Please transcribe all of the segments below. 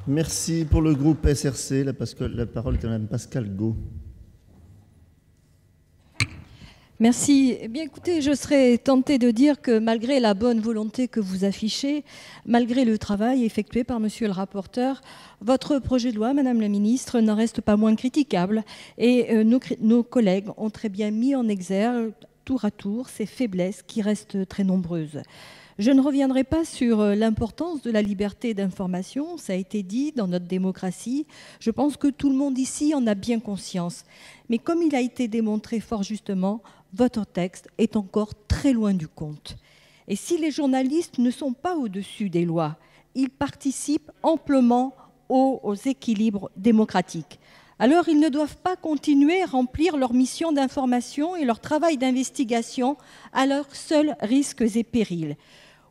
Merci pour le groupe SRC. La parole est à Mme Pascale Got. Merci. Eh bien, écoutez, je serais tentée de dire que malgré la bonne volonté que vous affichez, malgré le travail effectué par monsieur le rapporteur, votre projet de loi, Madame la Ministre, n'en reste pas moins critiquable. Et nos collègues ont très bien mis en exergue, tour à tour, ces faiblesses qui restent très nombreuses. Je ne reviendrai pas sur l'importance de la liberté d'information, ça a été dit dans notre démocratie. Je pense que tout le monde ici en a bien conscience. Mais comme il a été démontré fort justement, votre texte est encore très loin du compte. Et si les journalistes ne sont pas au-dessus des lois, ils participent amplement aux équilibres démocratiques. Alors ils ne doivent pas continuer à remplir leur mission d'information et leur travail d'investigation à leurs seuls risques et périls.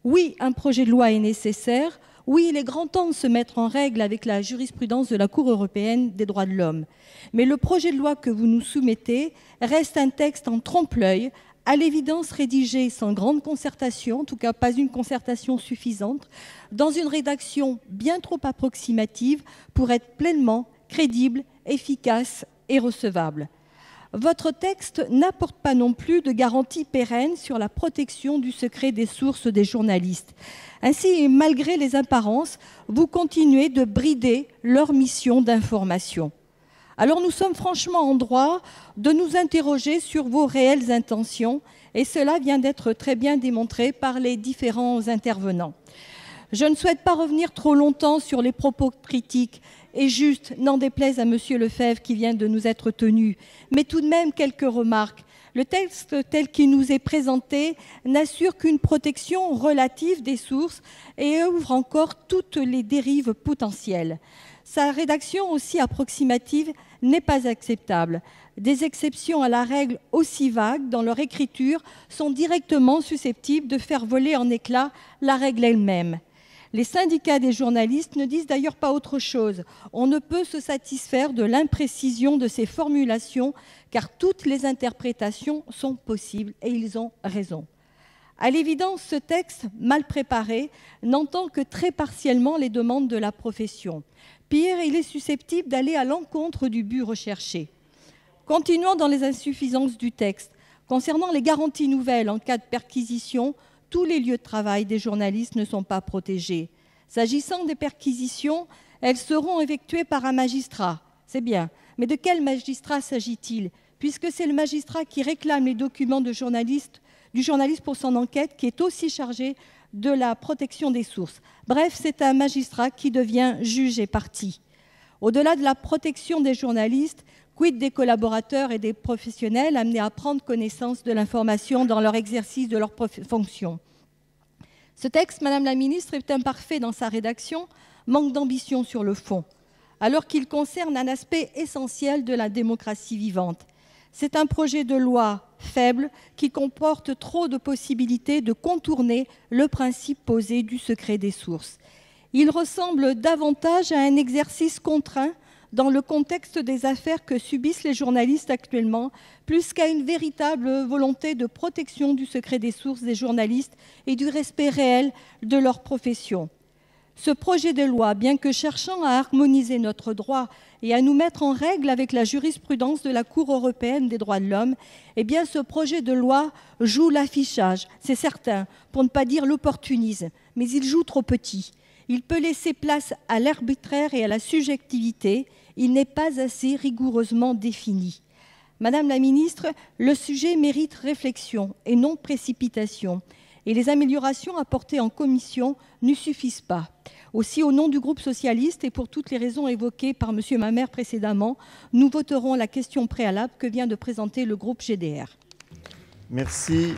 Oui, un projet de loi est nécessaire. Oui, il est grand temps de se mettre en règle avec la jurisprudence de la Cour européenne des droits de l'homme. Mais le projet de loi que vous nous soumettez reste un texte en trompe-l'œil, à l'évidence rédigé sans grande concertation, en tout cas pas une concertation suffisante, dans une rédaction bien trop approximative pour être pleinement crédible, efficace et recevable. Votre texte n'apporte pas non plus de garantie pérenne sur la protection du secret des sources des journalistes. Ainsi, malgré les apparences, vous continuez de brider leur mission d'information. Alors nous sommes franchement en droit de nous interroger sur vos réelles intentions, et cela vient d'être très bien démontré par les différents intervenants. Je ne souhaite pas revenir trop longtemps sur les propos critiques et juste, n'en déplaise à monsieur Lefebvre qui vient de nous être tenu, mais tout de même quelques remarques. Le texte tel qu'il nous est présenté n'assure qu'une protection relative des sources et ouvre encore toutes les dérives potentielles. Sa rédaction aussi approximative n'est pas acceptable. Des exceptions à la règle aussi vagues dans leur écriture sont directement susceptibles de faire voler en éclats la règle elle-même. Les syndicats des journalistes ne disent d'ailleurs pas autre chose. On ne peut se satisfaire de l'imprécision de ces formulations, car toutes les interprétations sont possibles et ils ont raison. À l'évidence, ce texte, mal préparé, n'entend que très partiellement les demandes de la profession. Pire, il est susceptible d'aller à l'encontre du but recherché. Continuons dans les insuffisances du texte. Concernant les garanties nouvelles en cas de perquisition, tous les lieux de travail des journalistes ne sont pas protégés. S'agissant des perquisitions, elles seront effectuées par un magistrat. C'est bien. Mais de quel magistrat s'agit-il? Puisque c'est le magistrat qui réclame les documents du journaliste pour son enquête qui est aussi chargé de la protection des sources. Bref, c'est un magistrat qui devient juge et partie. Au-delà de la protection des journalistes, quid des collaborateurs et des professionnels amenés à prendre connaissance de l'information dans leur exercice de leur fonction? Ce texte, Madame la Ministre, est imparfait dans sa rédaction, manque d'ambition sur le fond, alors qu'il concerne un aspect essentiel de la démocratie vivante. C'est un projet de loi faible qui comporte trop de possibilités de contourner le principe posé du secret des sources. Il ressemble davantage à un exercice contraint dans le contexte des affaires que subissent les journalistes actuellement, plus qu'à une véritable volonté de protection du secret des sources des journalistes et du respect réel de leur profession. Ce projet de loi, bien que cherchant à harmoniser notre droit et à nous mettre en règle avec la jurisprudence de la Cour européenne des droits de l'homme, eh bien ce projet de loi joue l'affichage, c'est certain, pour ne pas dire l'opportunisme, mais il joue trop petit. Il peut laisser place à l'arbitraire et à la subjectivité. Il n'est pas assez rigoureusement défini. Madame la Ministre, le sujet mérite réflexion et non précipitation. Et les améliorations apportées en commission ne suffisent pas. Aussi, au nom du groupe socialiste et pour toutes les raisons évoquées par monsieur Mamère précédemment, nous voterons la question préalable que vient de présenter le groupe GDR. Merci.